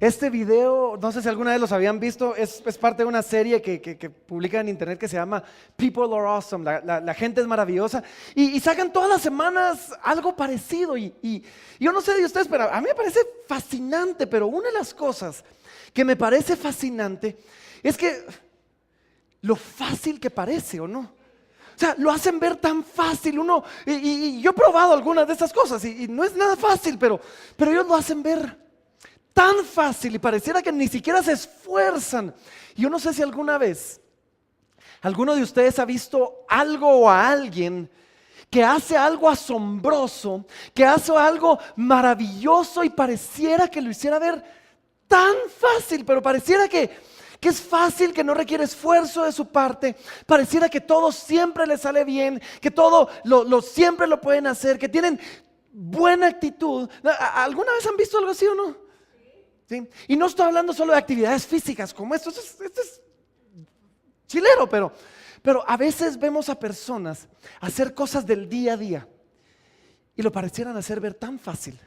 Este video, no sé si alguna vez los habían visto, es parte de una serie que publican en internet que se llama People Are Awesome, la gente es maravillosa, y sacan todas las semanas algo parecido, y yo no sé de ustedes, pero a mí me parece fascinante, pero una de las cosas que me parece fascinante es que lo fácil que parece, ¿o no? O sea, lo hacen ver tan fácil uno, y yo he probado algunas de estas cosas, y no es nada fácil, pero ellos lo hacen ver tan fácil y pareciera que ni siquiera se esfuerzan. Yo no sé si alguna vez alguno de ustedes ha visto algo o a alguien que hace algo asombroso, que hace algo maravilloso y pareciera que lo hiciera ver tan fácil, pero pareciera que es fácil, que no requiere esfuerzo de su parte, pareciera que todo siempre le sale bien, que todo siempre lo pueden hacer, que tienen buena actitud. ¿Alguna vez han visto algo así o no? ¿Sí? Y no estoy hablando solo de actividades físicas como esto es chilero, pero a veces vemos a personas hacer cosas del día a día y lo parecieran hacer ver tan fácil.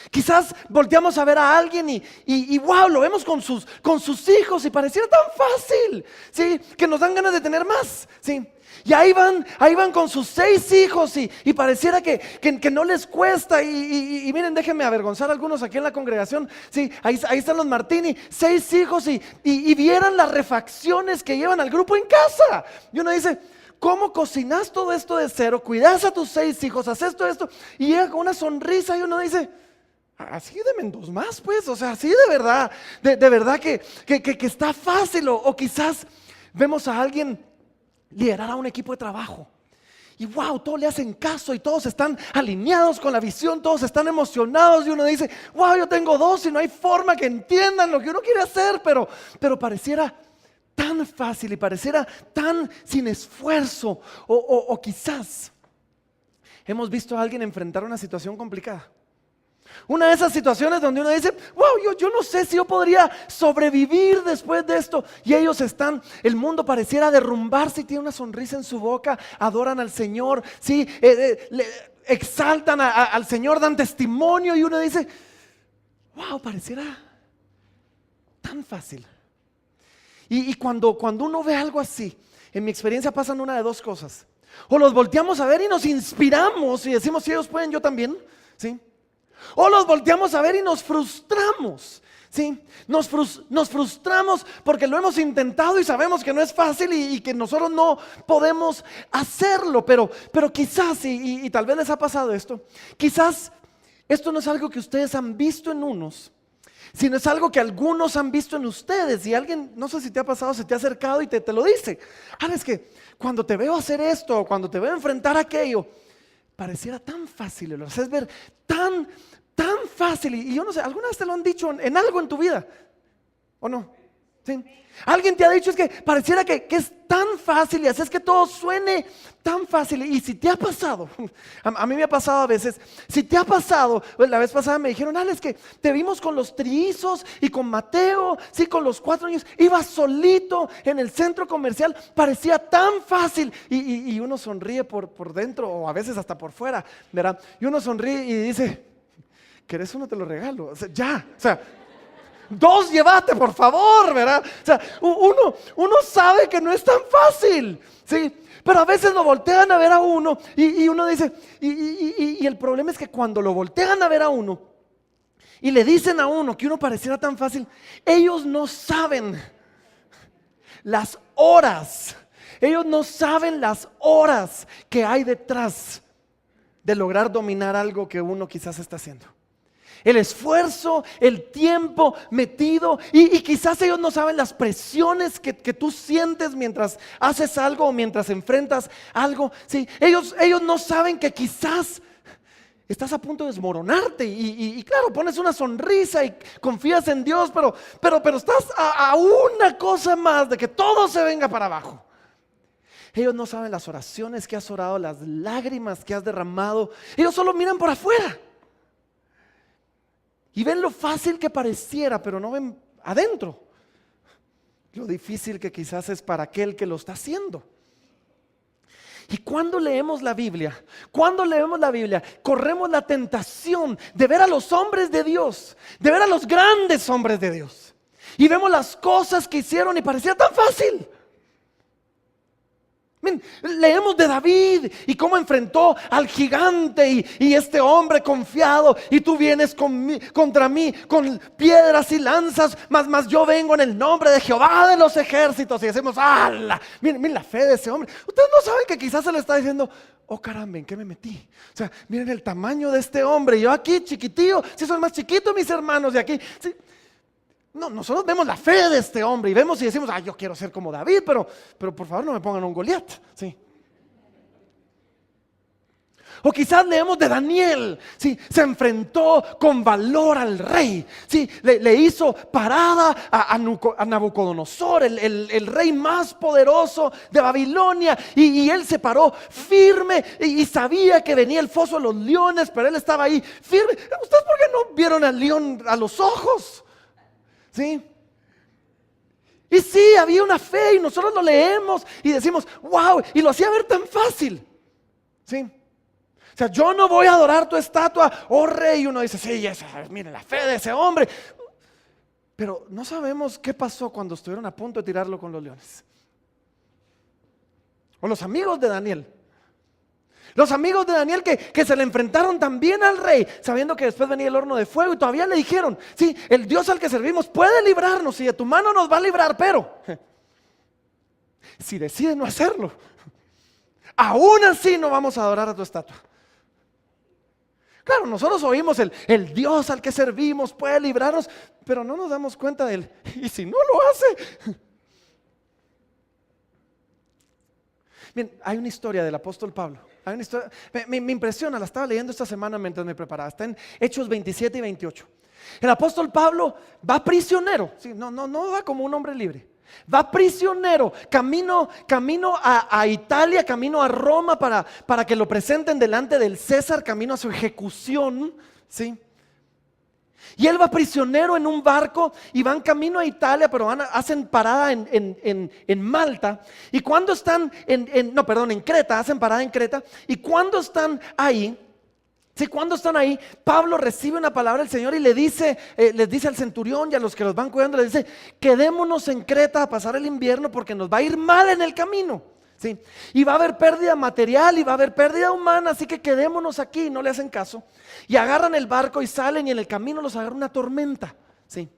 Quizás volteamos a ver a alguien y wow, lo vemos con sus hijos y pareciera tan fácil, ¿sí? Que nos dan ganas de tener más, ¿sí? Y ahí van con sus 6 hijos y pareciera que no les cuesta. Y miren, déjenme avergonzar a algunos aquí en la congregación, ¿sí? Ahí están los Martini, 6 hijos y vieran las refacciones que llevan al grupo en casa. Y uno dice, ¿cómo cocinas todo esto de cero? Cuidas a tus 6 hijos, haces todo esto y llega con una sonrisa y uno dice, así de dos más, pues, o sea, así de verdad que está fácil. O quizás vemos a alguien liderar a un equipo de trabajo y wow, todos le hacen caso y todos están alineados con la visión, todos están emocionados y uno dice, wow, yo tengo 2 y no hay forma que entiendan lo que uno quiere hacer, pero pareciera tan fácil y pareciera tan sin esfuerzo. O quizás hemos visto a alguien enfrentar una situación complicada. Una de esas situaciones donde uno dice, wow, yo no sé si yo podría sobrevivir después de esto. Y ellos el mundo pareciera derrumbarse y tiene una sonrisa en su boca, adoran al Señor, ¿sí? Exaltan al Señor, dan testimonio y uno dice, wow, pareciera tan fácil. Y cuando uno ve algo así, en mi experiencia pasan una de 2 cosas. O los volteamos a ver y nos inspiramos y decimos, si ellos pueden, yo también, ¿sí? O los volteamos a ver y nos frustramos, ¿sí? Nos frustramos porque lo hemos intentado y sabemos que no es fácil y que nosotros no podemos hacerlo. Pero quizás, y tal vez les ha pasado esto, quizás esto no es algo que ustedes han visto en unos, sino es algo que algunos han visto en ustedes. Y alguien, no sé si te ha pasado, se te ha acercado y te lo dice. Es que cuando te veo hacer esto, cuando te veo enfrentar aquello, pareciera tan fácil, lo haces ver tan fácil. Y yo no sé, ¿alguna vez te lo han dicho en algo en tu vida? ¿O no? ¿Sí? Alguien te ha dicho, es que pareciera que es tan fácil y haces que todo suene tan fácil. Y si te ha pasado, a mí me ha pasado a veces, si te ha pasado, la vez pasada me dijeron, es que te vimos con los trillizos y con Mateo, sí, con los 4 niños, ibas solito en el centro comercial, parecía tan fácil. Y uno sonríe por dentro o a veces hasta por fuera, ¿verdad? Y uno sonríe y dice, ¿querés uno? Te lo regalo. O sea, 2 llévate, por favor, ¿verdad? O sea, uno sabe que no es tan fácil, ¿sí? Pero a veces lo voltean a ver a uno y uno dice, y el problema es que cuando lo voltean a ver a uno y le dicen a uno que uno pareciera tan fácil, ellos no saben las horas, que hay detrás de lograr dominar algo que uno quizás está haciendo. El esfuerzo, el tiempo metido y quizás ellos no saben las presiones que tú sientes mientras haces algo o mientras enfrentas algo, ¿sí? Ellos no saben que quizás estás a punto de desmoronarte y claro, pones una sonrisa y confías en Dios, pero estás a una cosa más de que todo se venga para abajo. Ellos no saben las oraciones que has orado, las lágrimas que has derramado. Ellos solo miran por afuera y ven lo fácil que pareciera, pero no ven adentro lo difícil que quizás es para aquel que lo está haciendo. Y cuando leemos la Biblia, Cuando leemos la Biblia, corremos la tentación de ver a los hombres de Dios, de ver a los grandes hombres de Dios. Y vemos las cosas que hicieron y parecía tan fácil. Leemos de David y cómo enfrentó al gigante y este hombre confiado, y tú vienes contra mí con piedras y lanzas, mas yo vengo en el nombre de Jehová de los ejércitos. Y decimos, ¡ala! Miren la fe de ese hombre. Ustedes no saben que quizás se le está diciendo, oh caramba, ¿en qué me metí? O sea, miren el tamaño de este hombre, y yo aquí chiquitillo, si soy más chiquito mis hermanos de aquí, sí. No, nosotros vemos la fe de este hombre y vemos y decimos, yo quiero ser como David, pero por favor no me pongan un Goliat, ¿sí? O quizás leemos de Daniel, ¿sí? Se enfrentó con valor al rey, ¿sí? Le hizo parada a Nabucodonosor, el rey más poderoso de Babilonia, y él se paró firme y sabía que venía el foso de los leones, pero él estaba ahí firme. ¿Ustedes por qué no vieron al león a los ojos? ¿Sí? Y sí, había una fe y nosotros lo leemos y decimos, wow, y lo hacía ver tan fácil. ¿Sí? O sea, yo no voy a adorar tu estatua, oh rey. Y uno dice, sí, miren la fe de ese hombre. Pero no sabemos qué pasó cuando estuvieron a punto de tirarlo con los leones. O los amigos de Daniel. Los amigos de Daniel que se le enfrentaron también al rey, sabiendo que después venía el horno de fuego, y todavía le dijeron, sí, el Dios al que servimos puede librarnos y de tu mano nos va a librar, pero si decide no hacerlo, aún así no vamos a adorar a tu estatua. Claro, nosotros oímos el Dios al que servimos puede librarnos, pero no nos damos cuenta de él. Y si no lo hace. Bien, hay una historia del apóstol Pablo. Hay una historia, me impresiona, la estaba leyendo esta semana mientras me preparaba. Está en Hechos 27 y 28. El apóstol Pablo va prisionero, ¿sí? No va como un hombre libre. Va prisionero, camino a Italia, camino a Roma para que lo presenten delante del César, camino a su ejecución, ¿sí? Y él va prisionero en un barco y van camino a Italia, pero hacen parada en Malta. Y cuando están en Creta, hacen parada en Creta. Y cuando están ahí, Pablo recibe una palabra del Señor y les dice al centurión y a los que los van cuidando, les dice, quedémonos en Creta a pasar el invierno porque nos va a ir mal en el camino. Sí. Y va a haber pérdida material y va a haber pérdida humana, así que quedémonos aquí. No le hacen caso y agarran el barco y salen, y en el camino los agarra una tormenta, ¿sí?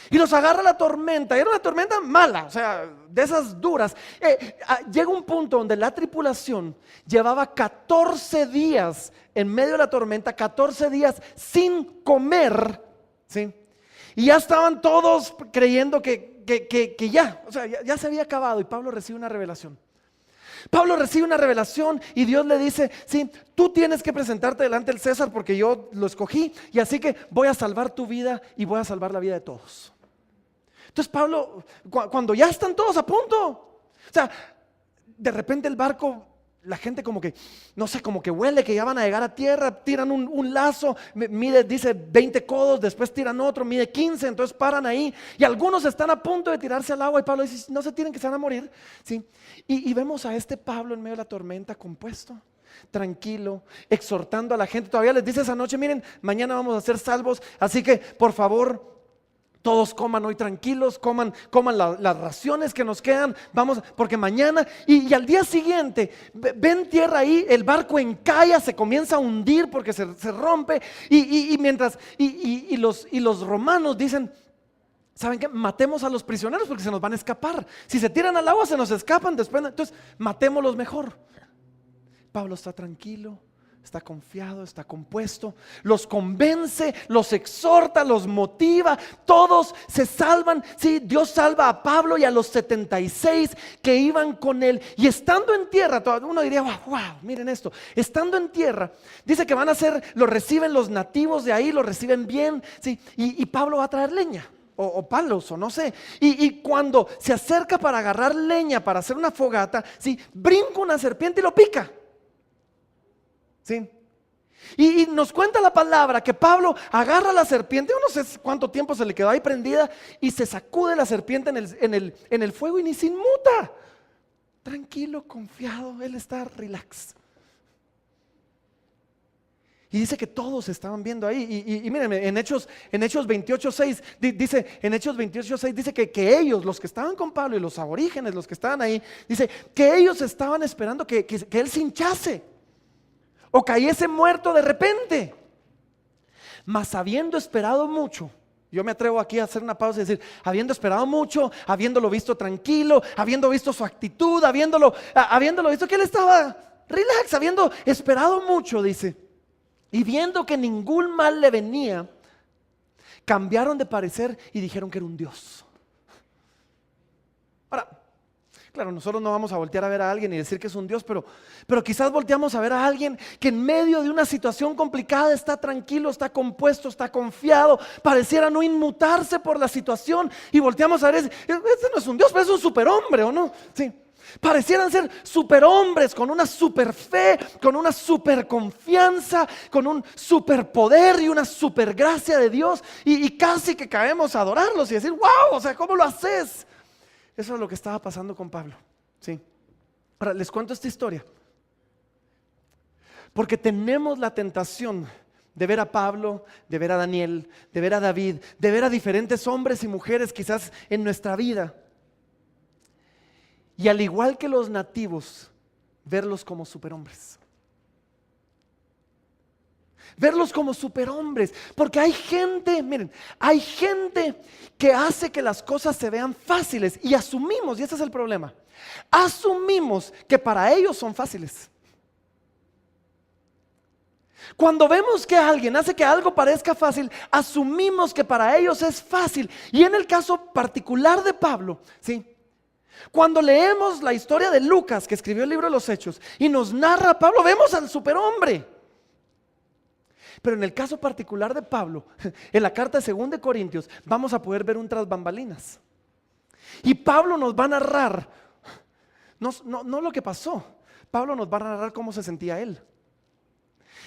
Y los agarra la tormenta, y era una tormenta mala, o sea, de esas duras. Llega un punto donde la tripulación llevaba 14 días en medio de la tormenta, 14 días sin comer, ¿sí? Y ya estaban todos creyendo que ya, o sea, ya se había acabado, y Pablo recibe una revelación. Pablo recibe una revelación y Dios le dice, sí, tú tienes que presentarte delante del César porque yo lo escogí, y así que voy a salvar tu vida y voy a salvar la vida de todos. Entonces Pablo, cuando ya están todos a punto, o sea, de repente el barco, la gente como que, no sé, como que huele que ya van a llegar a tierra, tiran un lazo, mide, dice 20 codos, después tiran otro, mide 15, entonces paran ahí, y algunos están a punto de tirarse al agua, y Pablo dice, no se tienen, que se van a morir, ¿sí? Y vemos a este Pablo en medio de la tormenta, compuesto, tranquilo, exhortando a la gente. Todavía les dice esa noche, miren, mañana vamos a ser salvos, así que por favor, todos coman hoy tranquilos, coman las raciones que nos quedan, vamos, porque mañana, y al día siguiente, ven tierra ahí, el barco encalla, se comienza a hundir porque se rompe, y mientras, los romanos dicen, ¿saben qué? Matemos a los prisioneros porque se nos van a escapar. Si se tiran al agua se nos escapan después, entonces matémoslos mejor. Pablo está tranquilo, está confiado, está compuesto, los convence, los exhorta, los motiva, todos se salvan. Sí, Dios salva a Pablo y a los 76 que iban con él. Y estando en tierra, uno diría, wow, miren esto, estando en tierra, dice que lo reciben los nativos de ahí, lo reciben bien, sí, y Pablo va a traer leña. O palos, o no sé, y cuando se acerca para agarrar leña para hacer una fogata, ¿sí? Brinca una serpiente y lo pica, ¿sí? Y nos cuenta la palabra que Pablo agarra la serpiente, yo no sé cuánto tiempo se le quedó ahí prendida, y se sacude la serpiente en el fuego y ni se inmuta. Tranquilo, confiado, él está relax. Y dice que todos estaban viendo ahí. Y mírenme, en Hechos 28:6 dice, en Hechos 28:6 dice que ellos, los que estaban con Pablo y los aborígenes, los que estaban ahí, dice que ellos estaban esperando que él se hinchase o cayese muerto de repente. Mas habiendo esperado mucho, yo me atrevo aquí a hacer una pausa y decir, habiendo esperado mucho, habiéndolo visto tranquilo, habiendo visto su actitud, habiéndolo visto que él estaba relax, habiendo esperado mucho, dice, y viendo que ningún mal le venía, cambiaron de parecer y dijeron que era un Dios. Ahora, claro, nosotros no vamos a voltear a ver a alguien y decir que es un Dios, pero quizás volteamos a ver a alguien que en medio de una situación complicada está tranquilo, está compuesto, está confiado, pareciera no inmutarse por la situación, y volteamos a ver, este no es un Dios, pero es un superhombre, ¿o no? Sí. Parecieran ser superhombres con una super fe, con una super confianza, con un superpoder y una super gracia de Dios, y casi que caemos a adorarlos y decir, wow, o sea, ¿cómo lo haces? Eso es lo que estaba pasando con Pablo, ¿sí? Ahora les cuento esta historia porque tenemos la tentación de ver a Pablo, de ver a Daniel, de ver a David, de ver a diferentes hombres y mujeres quizás en nuestra vida, y al igual que los nativos, verlos como superhombres. Verlos como superhombres, porque hay gente, miren, hay gente que hace que las cosas se vean fáciles y asumimos, y ese es el problema, asumimos que para ellos son fáciles. Cuando vemos que alguien hace que algo parezca fácil, asumimos que para ellos es fácil. Y en el caso particular de Pablo, ¿sí? Cuando leemos la historia de Lucas, que escribió el libro de los Hechos, y nos narra a Pablo, vemos al superhombre. Pero en el caso particular de Pablo, en la carta de 2 de Corintios, vamos a poder ver un tras bambalinas. Y Pablo nos va a narrar, no lo que pasó, Pablo nos va a narrar cómo se sentía él.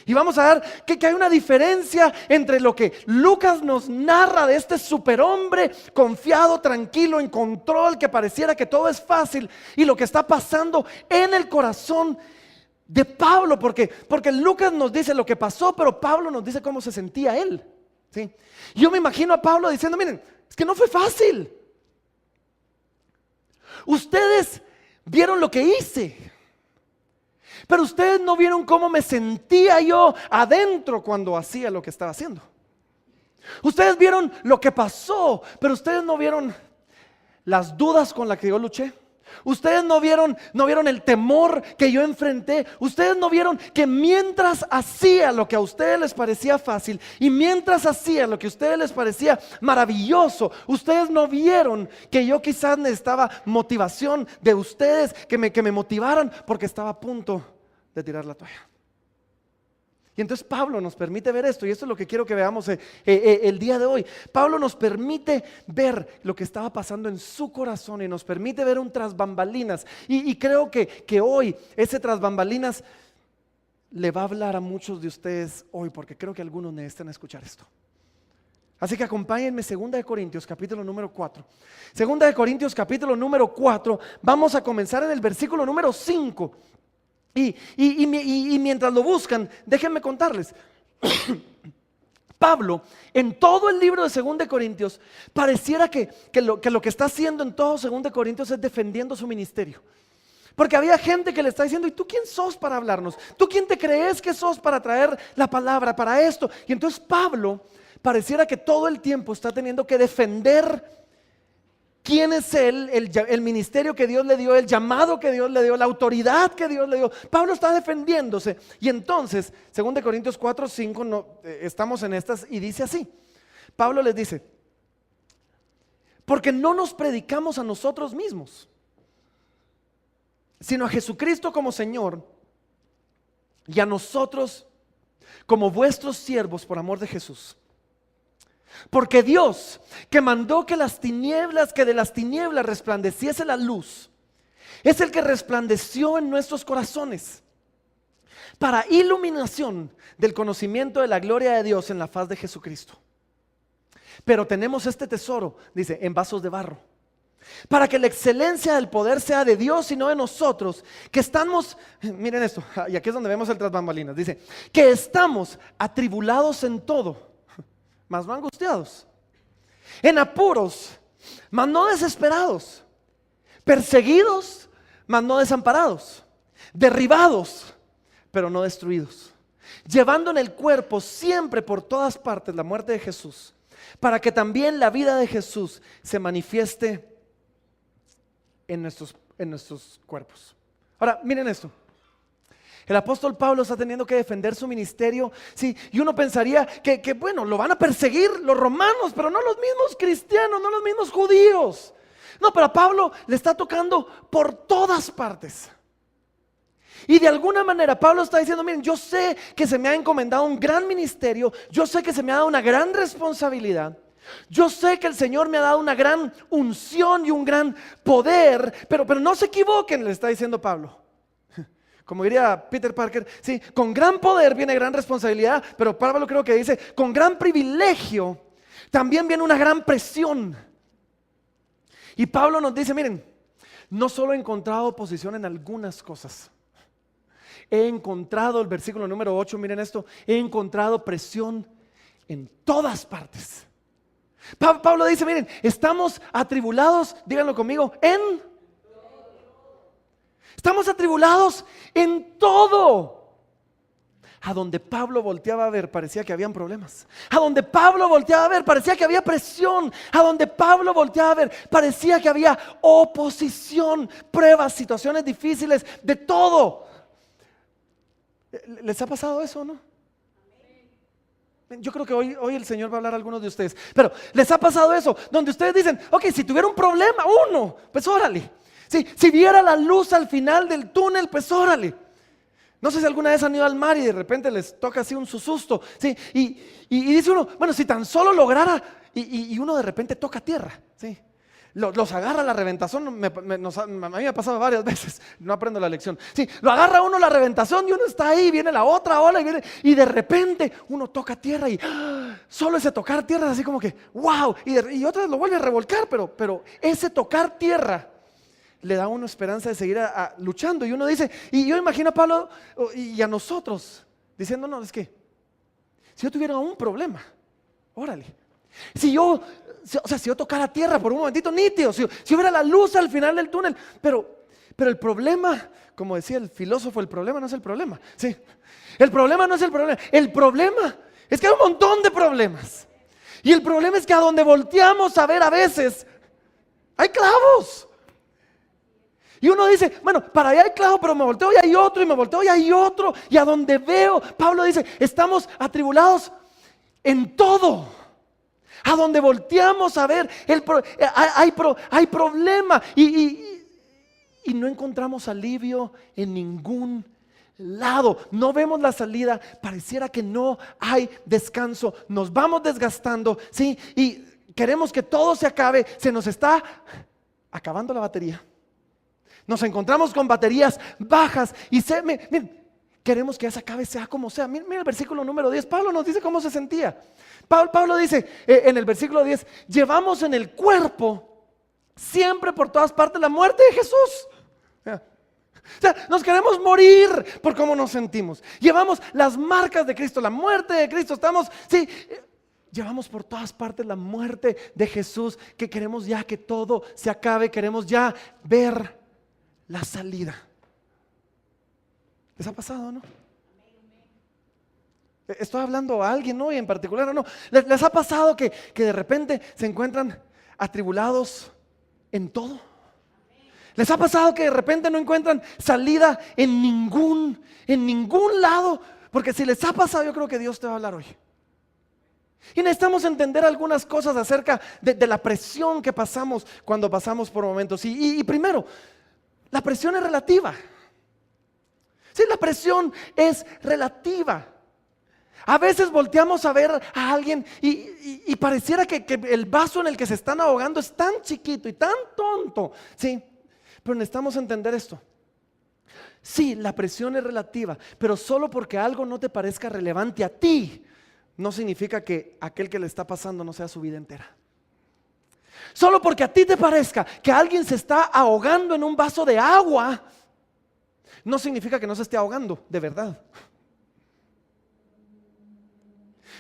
Y vamos a ver que hay una diferencia entre lo que Lucas nos narra de este superhombre confiado, tranquilo, en control, que pareciera que todo es fácil, y lo que está pasando en el corazón de Pablo, porque Lucas nos dice lo que pasó, pero Pablo nos dice cómo se sentía él, ¿sí? Yo me imagino a Pablo diciendo, miren, es que no fue fácil. Ustedes vieron lo que hice, pero ustedes no vieron cómo me sentía yo adentro cuando hacía lo que estaba haciendo. Ustedes vieron lo que pasó, pero ustedes no vieron las dudas con las que yo luché. Ustedes no vieron el temor que yo enfrenté. Ustedes no vieron que mientras hacía lo que a ustedes les parecía fácil, y mientras hacía lo que a ustedes les parecía maravilloso, ustedes no vieron que yo quizás necesitaba motivación de ustedes, que me motivaran, porque estaba a punto de tirar la toalla. Y entonces Pablo nos permite ver esto, y esto es lo que quiero que veamos el día de hoy. Pablo nos permite ver lo que estaba pasando en su corazón, y nos permite ver un tras bambalinas. Y creo que hoy ese tras bambalinas le va a hablar a muchos de ustedes hoy, porque creo que algunos necesitan escuchar esto. Así que acompáñenme, 2 de Corintios capítulo número 4. 2 de Corintios capítulo número 4, vamos a comenzar en el versículo número 5. Y mientras lo buscan, déjenme contarles. Pablo, en todo el libro de 2 de Corintios, pareciera que lo que está haciendo en todo 2 de Corintios es defendiendo su ministerio. Porque había gente que le está diciendo, ¿y tú quién sos para hablarnos? ¿Tú quién te crees que sos para traer la palabra, para esto? Y entonces Pablo pareciera que todo el tiempo está teniendo que defender quién es él, el ministerio que Dios le dio, el llamado que Dios le dio, la autoridad que Dios le dio. Pablo está defendiéndose. Y entonces, 2 de Corintios 4, 5, estamos en estas, y dice así. Pablo les dice, porque no nos predicamos a nosotros mismos, sino a Jesucristo como Señor, y a nosotros como vuestros siervos por amor de Jesús. Porque Dios, que mandó que de las tinieblas resplandeciese la luz, es el que resplandeció en nuestros corazones para iluminación del conocimiento de la gloria de Dios en la faz de Jesucristo. Pero tenemos este tesoro, dice, en vasos de barro, para que la excelencia del poder sea de Dios y no de nosotros, que estamos, miren esto, y aquí es donde vemos el tras bambalinas, dice, que estamos atribulados en todo, mas no angustiados, en apuros, mas no desesperados, perseguidos, mas no desamparados, derribados, pero no destruidos, llevando en el cuerpo siempre por todas partes la muerte de Jesús, para que también la vida de Jesús se manifieste en nuestros cuerpos. Ahora, miren esto. El apóstol Pablo está teniendo que defender su ministerio, sí, y uno pensaría que bueno, lo van a perseguir los romanos, pero no los mismos cristianos, no los mismos judíos. No, pero a Pablo le está tocando por todas partes. Y de alguna manera Pablo está diciendo, miren, yo sé que se me ha encomendado un gran ministerio, yo sé que se me ha dado una gran responsabilidad, yo sé que el Señor me ha dado una gran unción y un gran poder, pero no se equivoquen, le está diciendo Pablo. Como diría Peter Parker, sí, con gran poder viene gran responsabilidad, pero Pablo creo que dice, con gran privilegio también viene una gran presión. Y Pablo nos dice, miren, no solo he encontrado oposición en algunas cosas, he encontrado, el versículo número 8, miren esto, he encontrado presión en todas partes. Pablo dice, miren, estamos atribulados, díganlo conmigo, estamos atribulados en todo. A donde Pablo volteaba a ver parecía que habían problemas. A donde Pablo volteaba a ver parecía que había presión. A donde Pablo volteaba a ver parecía que había oposición, pruebas, situaciones difíciles, de todo. ¿Les ha pasado eso, no? Yo creo que hoy el Señor va a hablar a algunos de ustedes. Pero ¿les ha pasado eso? Donde ustedes dicen, ok, si tuviera un problema, pues órale. Si viera la luz al final del túnel, pues órale. No sé si alguna vez han ido al mar y de repente les toca así un susto, ¿sí? Y dice uno, bueno, si tan solo lograra, y uno de repente toca tierra, ¿sí? Los agarra la reventazón, a mí me ha pasado varias veces, no aprendo la lección. Sí, lo agarra uno la reventazón y uno está ahí, viene la otra ola y de repente uno toca tierra y solo ese tocar tierra es así como que wow, y otra vez lo vuelve a revolcar, pero ese tocar tierra le da a uno esperanza de seguir luchando. Y uno dice, y yo imagino a Pablo y a nosotros diciendo, no, es que si yo tuviera un problema, órale, si yo tocara tierra por un momentito nítido, si hubiera la luz al final del túnel, pero el problema, como decía el filósofo, el problema no es el problema, ¿sí? El problema no es el problema es que hay un montón de problemas. Y el problema es que a donde volteamos a ver a veces, hay clavos. Y uno dice, bueno, para allá hay clavo, pero me volteo y hay otro, y me volteo y hay otro. Y a donde veo, Pablo dice, estamos atribulados en todo. A donde volteamos a ver, hay problema. Y no encontramos alivio en ningún lado. No vemos la salida, pareciera que no hay descanso. Nos vamos desgastando, ¿sí? Y queremos que todo se acabe, se nos está acabando la batería. Nos encontramos con baterías bajas y miren, queremos que ya se acabe, sea como sea. Miren el versículo número 10, Pablo nos dice cómo se sentía. Pablo dice en el versículo 10, llevamos en el cuerpo siempre por todas partes la muerte de Jesús. O sea, nos queremos morir por cómo nos sentimos. Llevamos las marcas de Cristo, la muerte de Cristo. Llevamos por todas partes la muerte de Jesús, que queremos ya que todo se acabe, queremos ya ver la salida. ¿Les ha pasado, no? Estoy hablando a alguien, ¿no? Y en particular, ¿no? ¿Les ha pasado que de repente se encuentran atribulados en todo? ¿Les ha pasado que de repente no encuentran salida en ningún lado? Porque si les ha pasado, yo creo que Dios te va a hablar hoy. Y necesitamos entender algunas cosas acerca de la presión que pasamos cuando pasamos por momentos. Y primero, la presión es relativa. Sí, la presión es relativa. A veces volteamos a ver a alguien y pareciera que el vaso en el que se están ahogando es tan chiquito y tan tonto, ¿sí? Pero necesitamos entender esto. Sí, la presión es relativa, pero solo porque algo no te parezca relevante a ti, no significa que aquel que le está pasando no sea su vida entera. Solo porque a ti te parezca que alguien se está ahogando en un vaso de agua, no significa que no se esté ahogando, de verdad.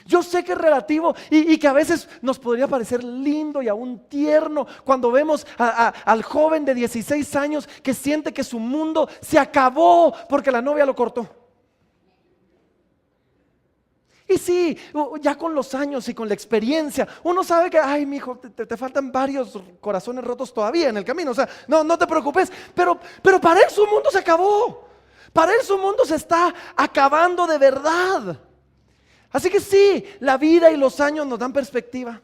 Yo sé que es relativo y que a veces nos podría parecer lindo y aún tierno cuando vemos al joven de 16 años que siente que su mundo se acabó porque la novia lo cortó. Y sí, ya con los años y con la experiencia, uno sabe que, ay, mijo, te faltan varios corazones rotos todavía en el camino. O sea, no te preocupes, pero para él su mundo se acabó. Para él su mundo se está acabando de verdad. Así que sí, la vida y los años nos dan perspectiva.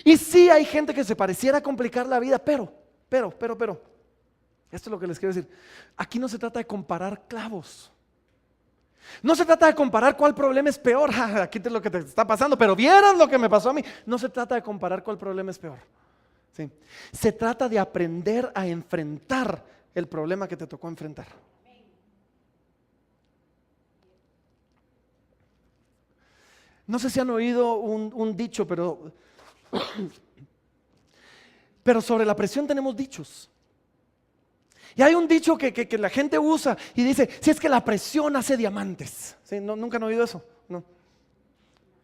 Y sí hay gente que se pareciera complicar la vida, pero, esto es lo que les quiero decir. Aquí no se trata de comparar clavos. No se trata de comparar cuál problema es peor. Aquí es lo que te está pasando, pero vieran lo que me pasó a mí. No se trata de comparar cuál problema es peor. ¿Sí? Se trata de aprender a enfrentar el problema que te tocó enfrentar. No sé si han oído un dicho, pero sobre la presión tenemos dichos. Y hay un dicho que la gente usa y dice, si es que la presión hace diamantes. ¿Sí? ¿Nunca han oído eso? No.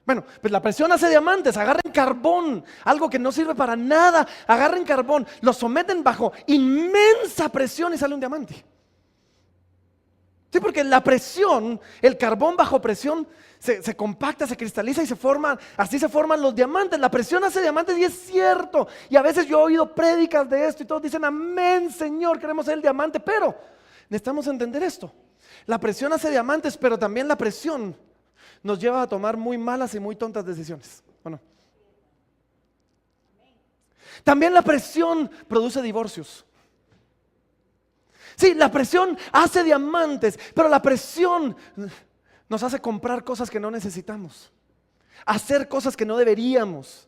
Bueno, pues la presión hace diamantes. Agarren carbón, algo que no sirve para nada. Agarren carbón, lo someten bajo inmensa presión y sale un diamante. Sí, porque la presión, el carbón bajo presión se compacta, se cristaliza y así se forman los diamantes. La presión hace diamantes y es cierto. Y a veces yo he oído prédicas de esto y todos dicen, amén, Señor, queremos ser el diamante. Pero necesitamos entender esto. La presión hace diamantes, pero también la presión nos lleva a tomar muy malas y muy tontas decisiones, ¿o no? También la presión produce divorcios. Sí, la presión hace diamantes, pero la presión nos hace comprar cosas que no necesitamos, hacer cosas que no deberíamos.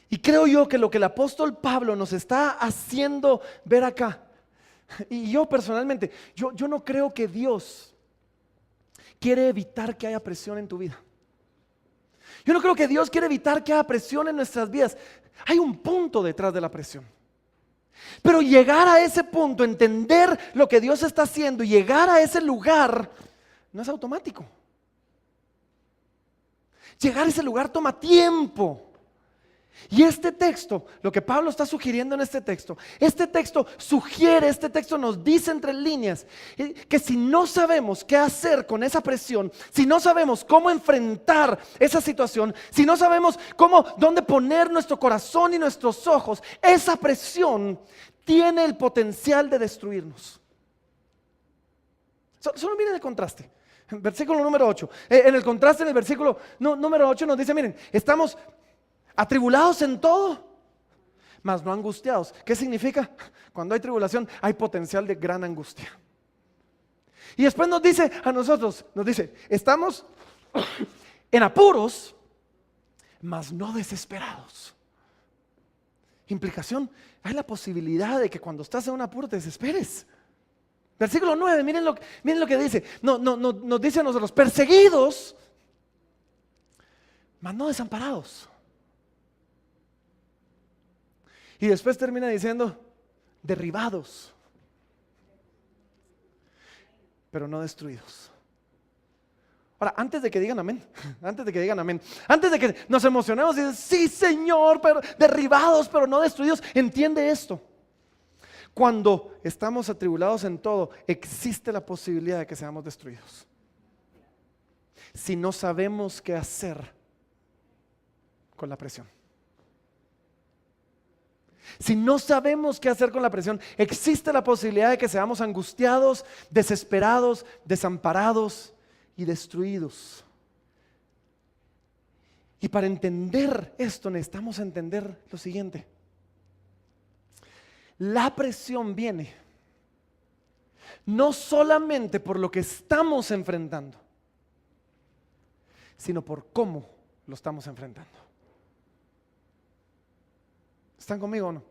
Y creo yo que lo que el apóstol Pablo nos está haciendo ver acá, y yo personalmente, yo no creo que Dios quiere evitar que haya presión en tu vida. Yo no creo que Dios quiere evitar que haya presión en nuestras vidas. Hay un punto detrás de la presión. Pero llegar a ese punto, entender lo que Dios está haciendo y llegar a ese lugar no es automático. Llegar a ese lugar toma tiempo. Y este texto, lo que Pablo está sugiriendo en este texto sugiere, este texto nos dice entre líneas que si no sabemos qué hacer con esa presión, si no sabemos cómo enfrentar esa situación, si no sabemos dónde poner nuestro corazón y nuestros ojos, esa presión tiene el potencial de destruirnos. Solo miren el contraste. Versículo número 8. En el contraste, en el versículo número 8 nos dice, miren, estamos atribulados en todo, mas no angustiados. ¿Qué significa? Cuando hay tribulación hay potencial de gran angustia. Y después nos dice a nosotros, estamos en apuros, mas no desesperados. Implicación, hay la posibilidad de que cuando estás en un apuro te desesperes. Versículo 9, miren lo que dice. Nos dice a nosotros, perseguidos, mas no desamparados. Y después termina diciendo, derribados, pero no destruidos. Ahora, antes de que digan amén, antes de que nos emocionemos y dicen, sí, Señor, pero derribados, pero no destruidos, entiende esto. Cuando estamos atribulados en todo, existe la posibilidad de que seamos destruidos. Si no sabemos qué hacer con la presión. Si no sabemos qué hacer con la presión, existe la posibilidad de que seamos angustiados, desesperados, desamparados y destruidos. Y para entender esto necesitamos entender lo siguiente. La presión viene no solamente por lo que estamos enfrentando, sino por cómo lo estamos enfrentando. ¿Están conmigo o no?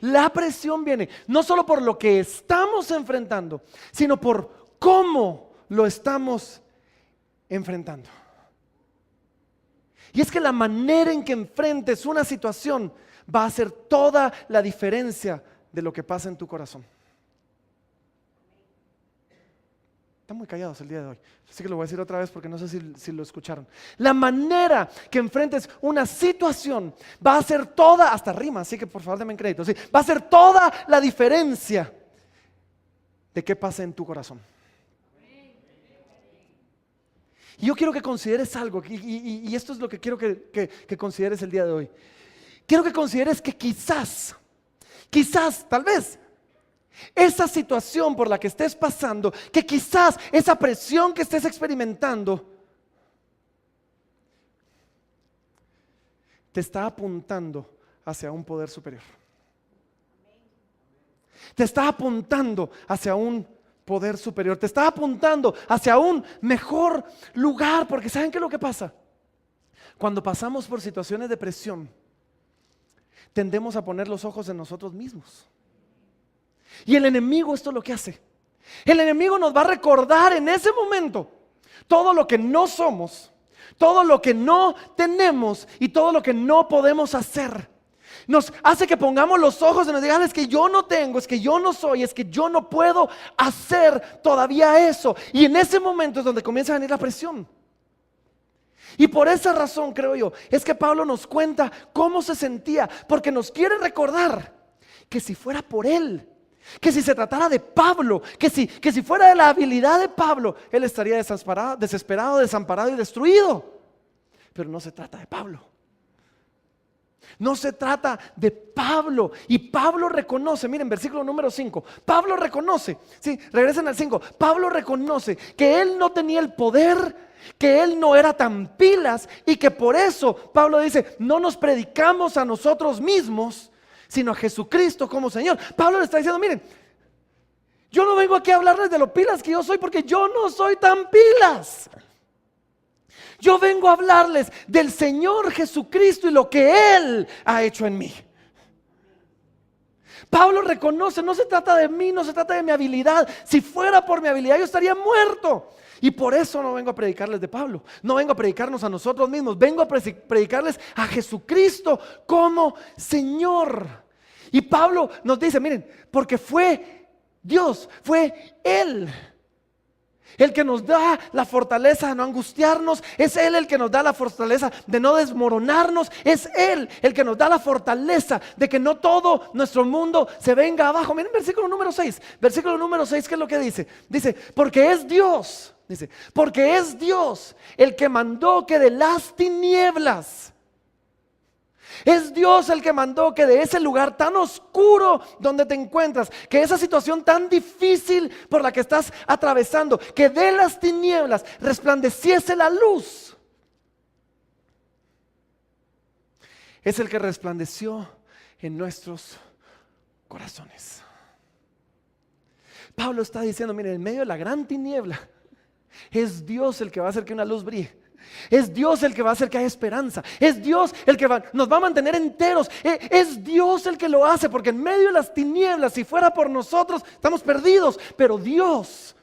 La presión viene no solo por lo que estamos enfrentando, sino por cómo lo estamos enfrentando. Y es que la manera en que enfrentes una situación va a hacer toda la diferencia de lo que pasa en tu corazón. Están muy callados el día de hoy, así que lo voy a decir otra vez porque no sé si lo escucharon. La manera que enfrentes una situación va a hacer toda, hasta rima, así que por favor denme crédito, ¿sí? Va a hacer toda la diferencia de qué pasa en tu corazón. Y yo quiero que consideres algo, y esto es lo que quiero que consideres el día de hoy. Quiero que consideres que quizás, tal vez, esa situación por la que estés pasando, que quizás esa presión que estés experimentando, te está apuntando hacia un poder superior. Te está apuntando hacia un poder superior. Te está apuntando hacia un mejor lugar. Porque ¿saben qué es lo que pasa? Cuando pasamos por situaciones de presión, tendemos a poner los ojos en nosotros mismos. Y el enemigo esto es lo que hace. El enemigo nos va a recordar en ese momento todo lo que no somos, todo lo que no tenemos y todo lo que no podemos hacer. Nos hace que pongamos los ojos y nos digan: es que yo no tengo, es que yo no soy, es que yo no puedo hacer todavía eso. Y en ese momento es donde comienza a venir la presión. Y por esa razón, creo yo, es que Pablo nos cuenta cómo se sentía, porque nos quiere recordar que si fuera por él, que si se tratara de Pablo, que si fuera de la habilidad de Pablo, él estaría desesperado, desamparado y destruido. Pero no se trata de Pablo. No se trata de Pablo. Y Pablo reconoce, miren, versículo número 5. Pablo reconoce, sí, regresen al 5. Pablo reconoce que él no tenía el poder, que él no era tan pilas, y que por eso Pablo dice: no nos predicamos a nosotros mismos, sino a Jesucristo como Señor. Pablo le está diciendo: miren, yo no vengo aquí a hablarles de lo pilas que yo soy, porque yo no soy tan pilas. Yo vengo a hablarles del Señor Jesucristo y lo que Él ha hecho en mí. Pablo reconoce: no se trata de mí, no se trata de mi habilidad. Si fuera por mi habilidad yo estaría muerto. Y por eso no vengo a predicarles de Pablo, no vengo a predicarnos a nosotros mismos, vengo a predicarles a Jesucristo como Señor. Y Pablo nos dice: miren, porque fue Dios, fue Él el que nos da la fortaleza de no angustiarnos, es Él el que nos da la fortaleza de no desmoronarnos, es Él el que nos da la fortaleza de que no todo nuestro mundo se venga abajo. Miren versículo número 6, ¿qué es lo que dice? Dice: porque es Dios, porque es Dios el que mandó que de las tinieblas, es Dios el que mandó que de ese lugar tan oscuro donde te encuentras, que esa situación tan difícil por la que estás atravesando, que de las tinieblas resplandeciese la luz. Es el que resplandeció en nuestros corazones. Pablo está diciendo: miren, en medio de la gran tiniebla, es Dios el que va a hacer que una luz brille. Es Dios el que va a hacer que haya esperanza. Es Dios el que nos va a mantener enteros. Es Dios el que lo hace, porque en medio de las tinieblas, si fuera por nosotros, estamos perdidos. Pero Dios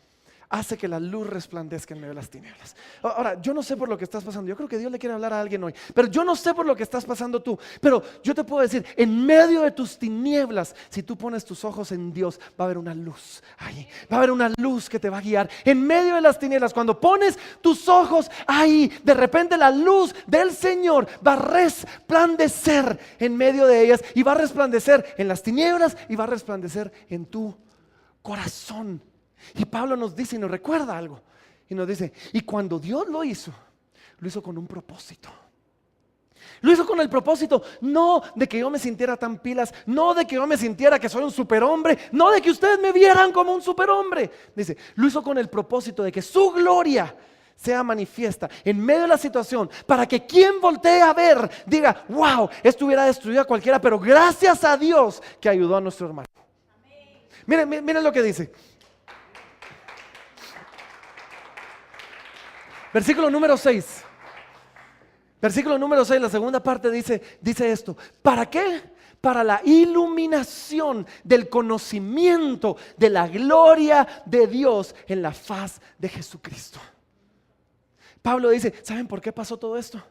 hace que la luz resplandezca en medio de las tinieblas. Ahora, yo no sé por lo que estás pasando. Yo creo que Dios le quiere hablar a alguien hoy, pero yo no sé por lo que estás pasando tú. Pero yo te puedo decir: en medio de tus tinieblas, si tú pones tus ojos en Dios, va a haber una luz ahí. Va a haber una luz que te va a guiar. En medio de las tinieblas, cuando pones tus ojos ahí, de repente la luz del Señor va a resplandecer en medio de ellas. Y va a resplandecer en las tinieblas y va a resplandecer en tu corazón. Y Pablo nos dice y nos recuerda algo. Y nos dice: y cuando Dios lo hizo con un propósito. Lo hizo con el propósito no de que yo me sintiera tan pilas, no de que yo me sintiera que soy un superhombre, no de que ustedes me vieran como un superhombre. Dice: lo hizo con el propósito de que su gloria sea manifiesta en medio de la situación, para que quien voltee a ver diga: wow, esto hubiera destruido a cualquiera, pero gracias a Dios que ayudó a nuestro hermano. Miren lo que dice. Versículo número 6. La segunda parte dice esto: ¿para qué? Para la iluminación del conocimiento de la gloria de Dios en la faz de Jesucristo. Pablo dice: ¿saben por qué pasó todo esto?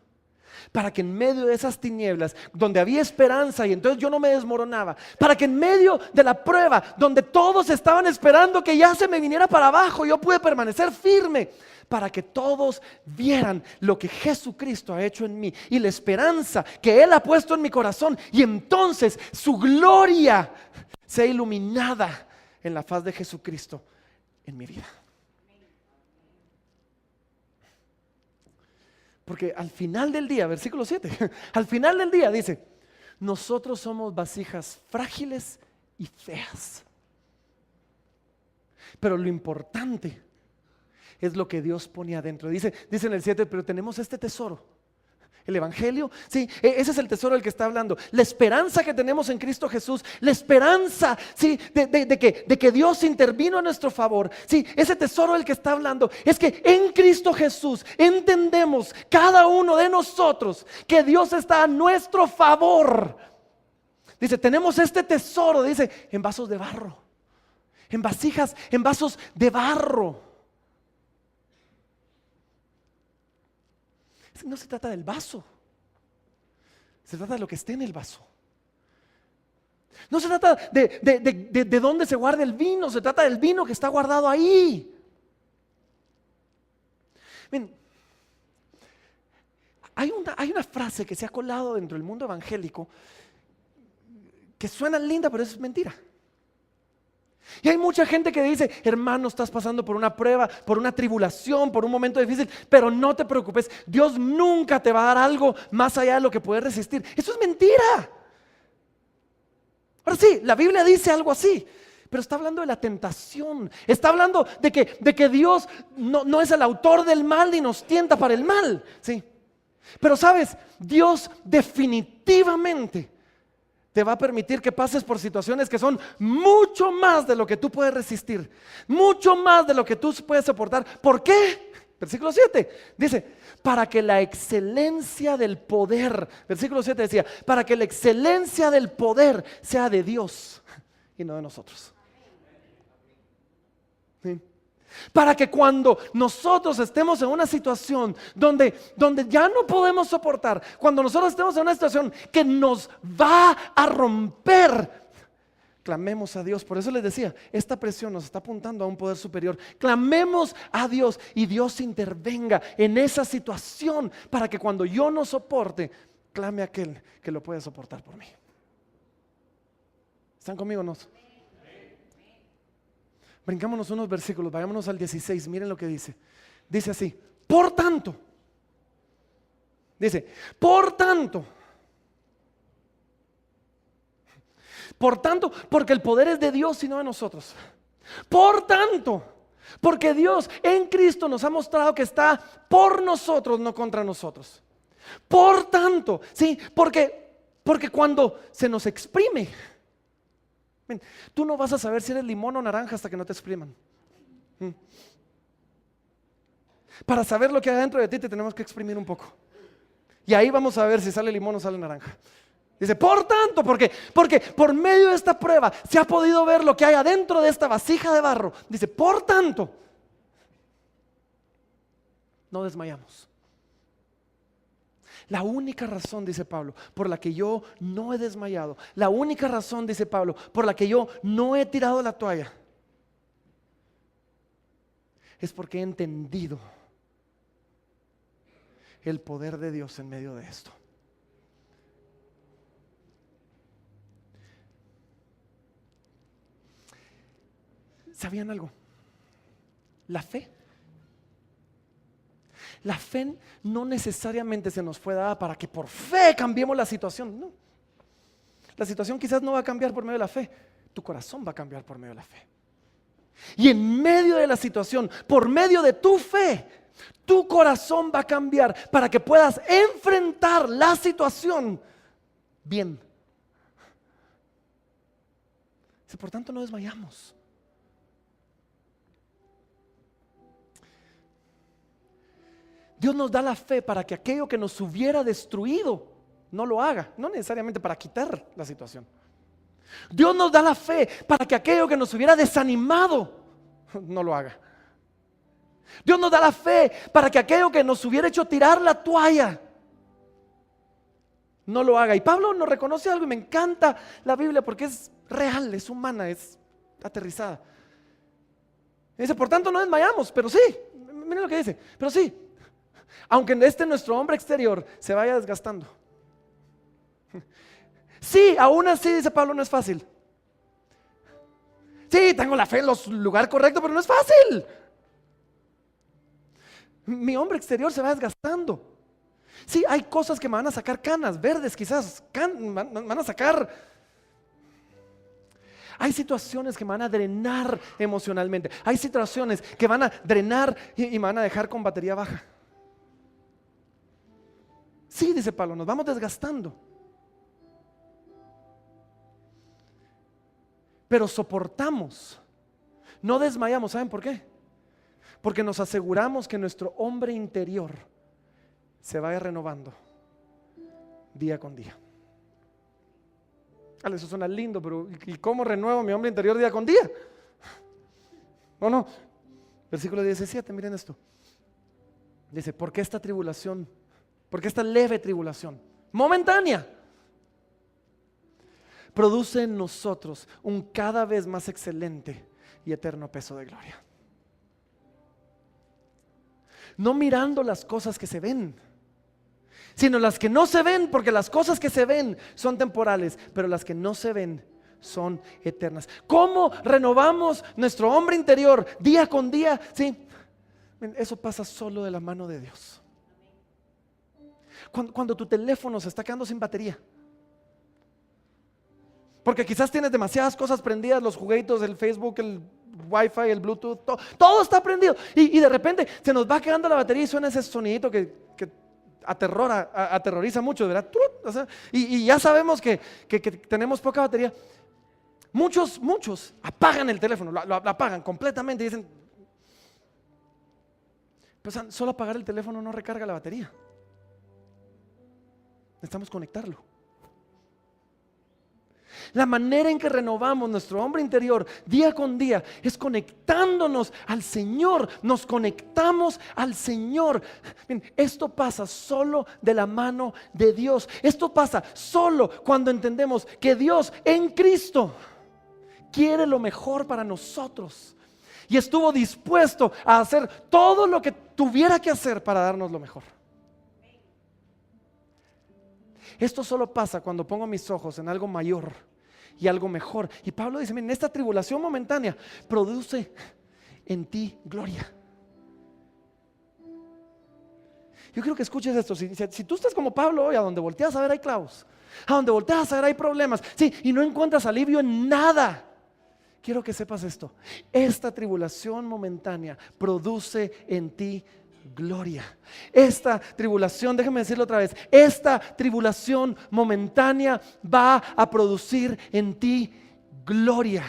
para que en medio de esas tinieblas, donde había esperanza y entonces yo no me desmoronaba, para que en medio de la prueba, donde todos estaban esperando que ya se me viniera para abajo, yo pude permanecer firme, para que todos vieran lo que Jesucristo ha hecho en mí y la esperanza que Él ha puesto en mi corazón, y entonces su gloria sea iluminada en la faz de Jesucristo en mi vida. Porque al final del día, versículo 7, al final del día dice, nosotros somos vasijas frágiles y feas. Pero lo importante es lo que Dios pone adentro. Dice en el 7, pero tenemos este tesoro. El evangelio, sí, ese es el tesoro del que está hablando. La esperanza que tenemos en Cristo Jesús, la esperanza, sí, de que Dios intervino a nuestro favor. Sí, ese tesoro del que está hablando es que en Cristo Jesús entendemos cada uno de nosotros que Dios está a nuestro favor. Dice, tenemos este tesoro, dice, en vasos de barro, en vasijas, en vasos de barro. No se trata del vaso, se trata de lo que esté en el vaso. No se trata de dónde se guarda el vino, se trata del vino que está guardado ahí. Miren, hay una frase que se ha colado dentro del mundo evangélico que suena linda, pero es mentira. Y hay mucha gente que dice, hermano, estás pasando por una prueba, por una tribulación, por un momento difícil, pero no te preocupes, Dios nunca te va a dar algo más allá de lo que puedes resistir. Eso es mentira. Ahora sí, la Biblia dice algo así, pero está hablando de la tentación, está hablando de que Dios no es el autor del mal ni nos tienta para el mal, ¿sí? Pero sabes, Dios definitivamente te va a permitir que pases por situaciones que son mucho más de lo que tú puedes resistir, mucho más de lo que tú puedes soportar. ¿Por qué? Versículo 7 dice, para que la excelencia del poder, versículo 7 decía, para que la excelencia del poder sea de Dios y no de nosotros. ¿Sí? Para que cuando nosotros estemos en una situación donde ya no podemos soportar, cuando nosotros estemos en una situación que nos va a romper, clamemos a Dios. Por eso les decía, esta presión nos está apuntando a un poder superior. Clamemos a Dios y Dios intervenga en esa situación para que cuando yo no soporte, clame a aquel que lo puede soportar por mí. ¿Están conmigo o no? Brincámonos unos versículos, vayámonos al 16, miren lo que dice. Dice así, por tanto, porque el poder es de Dios y no de nosotros. Por tanto, porque Dios en Cristo nos ha mostrado que está por nosotros, no contra nosotros. Por tanto, sí, porque cuando se nos exprime, tú no vas a saber si eres limón o naranja hasta que no te expriman. Para saber lo que hay dentro de ti te tenemos que exprimir un poco. Y ahí vamos a ver si sale limón o sale naranja. Dice, por tanto, porque por medio de esta prueba se ha podido ver lo que hay adentro de esta vasija de barro. Dice, por tanto, no desmayamos. La única razón, dice Pablo, por la que yo no he desmayado, la única razón, dice Pablo, por la que yo no he tirado la toalla, es porque he entendido el poder de Dios en medio de esto. ¿Sabían algo? La fe no necesariamente se nos fue dada para que por fe cambiemos la situación. No. La situación quizás no va a cambiar por medio de la fe. Tu corazón va a cambiar por medio de la fe. Y en medio de la situación, por medio de tu fe, tu corazón va a cambiar para que puedas enfrentar la situación bien. Por tanto, no desmayamos. Dios nos da la fe para que aquello que nos hubiera destruido no lo haga, no necesariamente para quitar la situación. Dios nos da la fe para que aquello que nos hubiera desanimado no lo haga. Dios nos da la fe para que aquello que nos hubiera hecho tirar la toalla no lo haga. Y Pablo nos reconoce algo y me encanta la Biblia porque es real, es humana, es aterrizada. Dice, por tanto no desmayamos, pero sí, miren lo que dice, pero sí, aunque nuestro hombre exterior se vaya desgastando. Sí, aún así, dice Pablo, no es fácil. Sí, tengo la fe en los lugares correctos, pero no es fácil. Mi hombre exterior se va desgastando. Sí, hay cosas que me van a sacar canas verdes, quizás van a sacar. Hay situaciones que me van a drenar emocionalmente. Hay situaciones que van a drenar y me van a dejar con batería baja. Sí, dice Pablo, nos vamos desgastando. Pero soportamos, no desmayamos. ¿Saben por qué? Porque nos aseguramos que nuestro hombre interior se vaya renovando día con día. Eso suena lindo, pero ¿y cómo renuevo mi hombre interior día con día? ¿O no? Versículo 17, miren esto. Dice, ¿por qué esta tribulación? ¿Por qué esta leve tribulación? Momentánea. Produce en nosotros un cada vez más excelente y eterno peso de gloria. No mirando las cosas que se ven, sino las que no se ven, porque las cosas que se ven son temporales, pero las que no se ven son eternas. ¿Cómo renovamos nuestro hombre interior día con día? Sí, eso pasa solo de la mano de Dios. Cuando tu teléfono se está quedando sin batería, porque quizás tienes demasiadas cosas prendidas, los juguetes, el Facebook, el Wi-Fi, el Bluetooth, todo está prendido. Y de repente se nos va quedando la batería y suena ese sonidito que aterroriza mucho, ¿verdad? O sea, y ya sabemos que tenemos poca batería. Muchos apagan el teléfono, lo apagan completamente y dicen, pues solo apagar el teléfono no recarga la batería. Necesitamos conectarlo. La manera en que renovamos nuestro hombre interior día con día es conectándonos al Señor. Nos conectamos al Señor. Bien, esto pasa solo de la mano de Dios. Esto pasa solo cuando entendemos que Dios en Cristo quiere lo mejor para nosotros y estuvo dispuesto a hacer todo lo que tuviera que hacer para darnos lo mejor. Esto solo pasa cuando pongo mis ojos en algo mayor y algo mejor. Y Pablo dice, miren, esta tribulación momentánea produce en ti gloria. Yo quiero que escuches esto. Si tú estás como Pablo hoy, a donde volteas a ver hay clavos, a donde volteas a ver hay problemas, sí, y no encuentras alivio en nada, quiero que sepas esto. Esta tribulación momentánea produce en ti gloria. Esta tribulación, déjame decirlo otra vez, esta tribulación momentánea va a producir en ti gloria.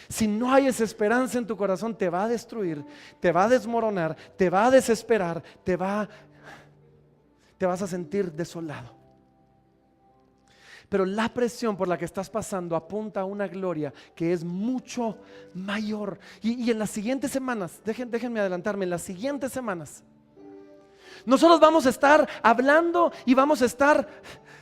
Si no hay esa esperanza en tu corazón, te va a destruir, te va a desmoronar, te va a desesperar, te vas a sentir desolado. Pero la presión por la que estás pasando apunta a una gloria que es mucho mayor. Y en las siguientes semanas, déjenme adelantarme, en las siguientes semanas, nosotros vamos a estar hablando y vamos a estar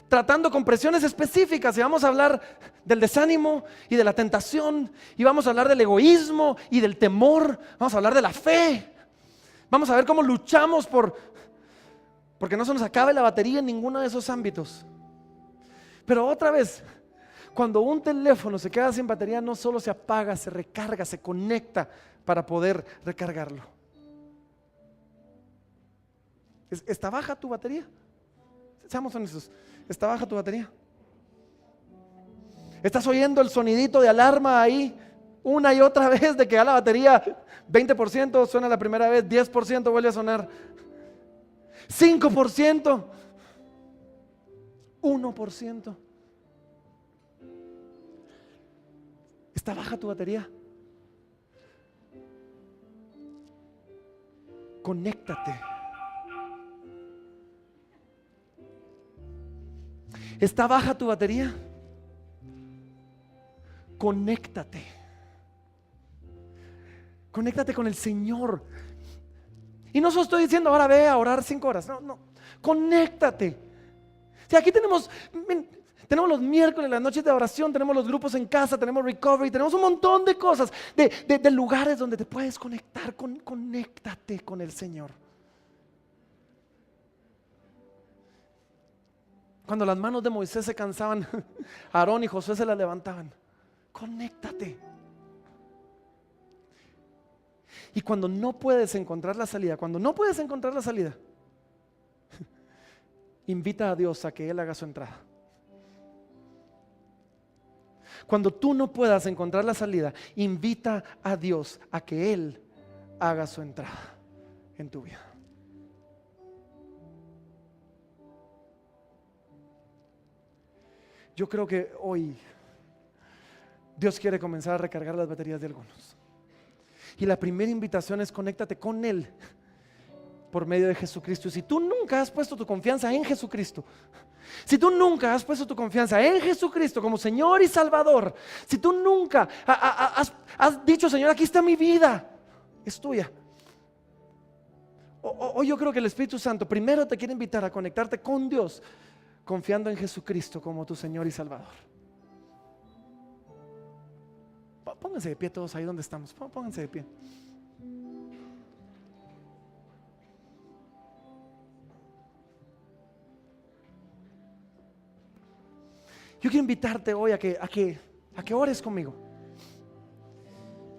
tratando con presiones específicas. Y vamos a hablar del desánimo y de la tentación. Y vamos a hablar del egoísmo y del temor. Vamos a hablar de la fe. Vamos a ver cómo luchamos porque no se nos acabe la batería en ninguno de esos ámbitos. Pero otra vez, cuando un teléfono se queda sin batería, no solo se apaga, se recarga, se conecta para poder recargarlo. ¿Está baja tu batería? Seamos honestos, ¿está baja tu batería? ¿Estás oyendo el sonidito de alarma ahí una y otra vez de que ya la batería 20% suena la primera vez, 10% vuelve a sonar, 5%? 1%. ¿Está baja tu batería? Conéctate. ¿Está baja tu batería? Conéctate. Conéctate con el Señor. Y no solo estoy diciendo ahora ve a orar 5 horas. No. Conéctate. Si aquí tenemos los miércoles, las noches de oración, tenemos los grupos en casa, tenemos recovery, tenemos un montón de cosas, de lugares donde te puedes conectar. Conéctate con el Señor. Cuando las manos de Moisés se cansaban, Aarón y Josué se las levantaban. Conéctate. Y cuando no puedes encontrar la salida, invita a Dios a que Él haga su entrada. Cuando tú no puedas encontrar la salida, invita a Dios a que Él haga su entrada en tu vida. Yo creo que hoy Dios quiere comenzar a recargar las baterías de algunos. Y la primera invitación es: conéctate con Él por medio de Jesucristo. Y si tú nunca has puesto tu confianza en Jesucristo, si tú nunca has puesto tu confianza en Jesucristo como Señor y Salvador, si tú nunca has dicho: Señor, aquí está mi vida, es tuya. Hoy yo creo que el Espíritu Santo primero te quiere invitar a conectarte con Dios, confiando en Jesucristo como tu Señor y Salvador. Pónganse de pie todos ahí donde estamos. Pónganse de pie. Yo quiero invitarte hoy a que ores conmigo.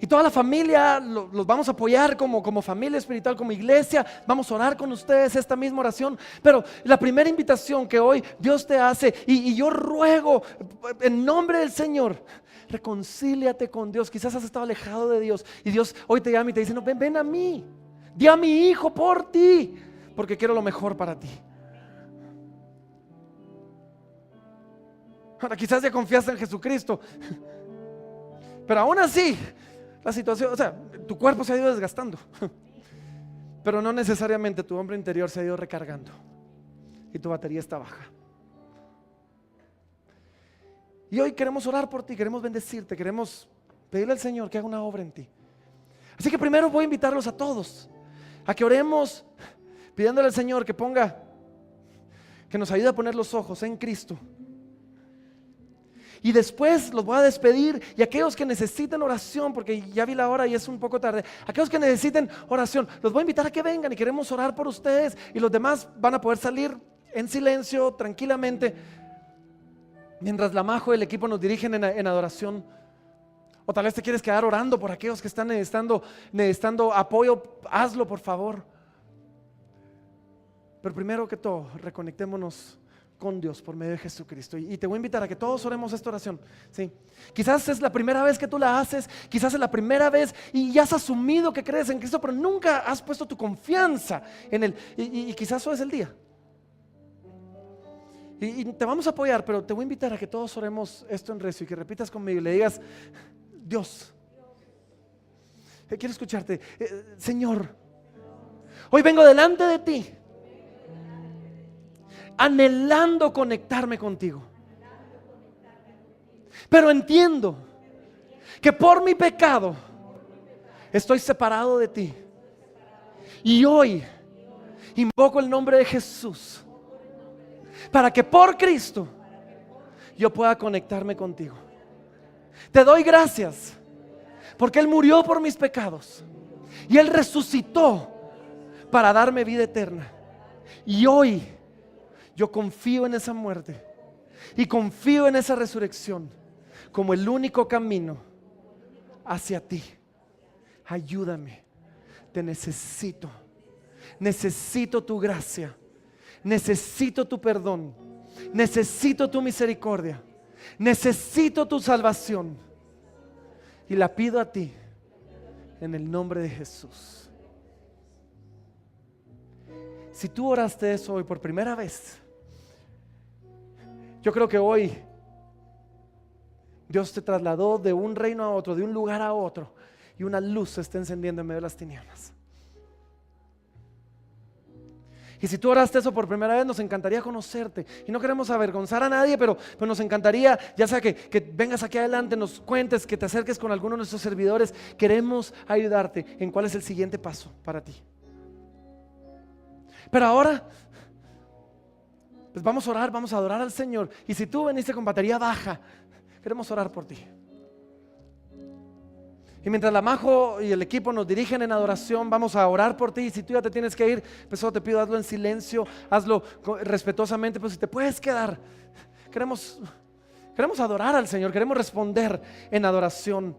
Y toda la familia los vamos a apoyar como familia espiritual, como iglesia. Vamos a orar con ustedes esta misma oración. Pero la primera invitación que hoy Dios te hace, y yo ruego en nombre del Señor, reconcíliate con Dios. Quizás has estado alejado de Dios y Dios hoy te llama y te dice: no, ven a mí, di a mi hijo por ti, porque quiero lo mejor para ti. Ahora, quizás ya confiaste en Jesucristo, pero aún así la situación, tu cuerpo se ha ido desgastando, pero no necesariamente tu hombre interior se ha ido recargando y tu batería está baja. Y hoy queremos orar por ti, queremos bendecirte, queremos pedirle al Señor que haga una obra en ti. Así que primero voy a invitarlos a todos a que oremos pidiéndole al Señor que nos ayude a poner los ojos en Cristo. Y después los voy a despedir, y aquellos que necesiten oración, porque ya vi la hora y es un poco tarde, aquellos que necesiten oración, los voy a invitar a que vengan y queremos orar por ustedes, y los demás van a poder salir en silencio, tranquilamente, mientras la Majo y el equipo nos dirigen en adoración. O tal vez te quieres quedar orando por aquellos que están necesitando apoyo, hazlo por favor. Pero primero que todo, reconectémonos con Dios por medio de Jesucristo. Y te voy a invitar a que todos oremos esta oración, ¿sí? Quizás es la primera vez que tú la haces, quizás es la primera vez y ya has asumido que crees en Cristo, pero nunca has puesto tu confianza en Él. Y quizás hoy es el día. Y te vamos a apoyar, pero te voy a invitar a que todos oremos esto en rezo y que repitas conmigo y le digas: Dios, quiero escucharte. Señor, hoy vengo delante de ti, anhelando conectarme contigo, pero entiendo que por mi pecado estoy separado de ti, y hoy invoco el nombre de Jesús para que por Cristo yo pueda conectarme contigo. Te doy gracias porque Él murió por mis pecados y Él resucitó para darme vida eterna, y hoy yo confío en esa muerte y confío en esa resurrección como el único camino hacia ti. Ayúdame, te necesito. Necesito tu gracia, necesito tu perdón, necesito tu misericordia, necesito tu salvación, y la pido a ti en el nombre de Jesús. Si tú oraste eso hoy por primera vez, yo creo que hoy Dios te trasladó de un reino a otro, de un lugar a otro, y una luz se está encendiendo en medio de las tinieblas. Y si tú oraste eso por primera vez, nos encantaría conocerte. Y no queremos avergonzar a nadie, pero nos encantaría, ya sea que vengas aquí adelante, nos cuentes, que te acerques con alguno de nuestros servidores. Queremos ayudarte en cuál es el siguiente paso para ti. Pero ahora Pues vamos a orar, vamos a adorar al Señor. Y si tú veniste con batería baja, queremos orar por ti. Y mientras la Majo y el equipo nos dirigen en adoración, vamos a orar por ti. Y si tú ya te tienes que ir, pues solo te pido, hazlo en silencio, hazlo respetuosamente. Pues si te puedes quedar, queremos adorar al Señor, queremos responder en adoración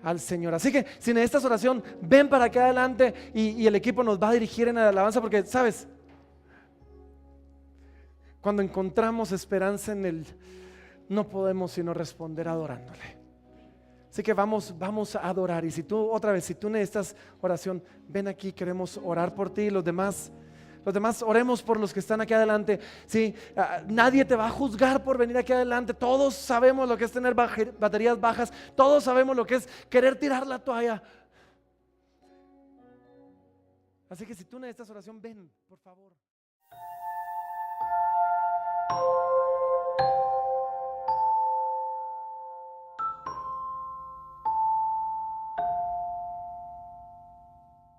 al Señor. Así que si necesitas oración, ven para acá adelante y el equipo nos va a dirigir en la alabanza, porque sabes, cuando encontramos esperanza en Él, no podemos sino responder adorándole. Así que vamos a adorar. Y si tú necesitas oración, ven aquí, queremos orar por ti. Los demás oremos por los que están aquí adelante. Sí, nadie te va a juzgar por venir aquí adelante. Todos sabemos lo que es tener baterías bajas. Todos sabemos lo que es querer tirar la toalla. Así que si tú necesitas oración, ven, por favor.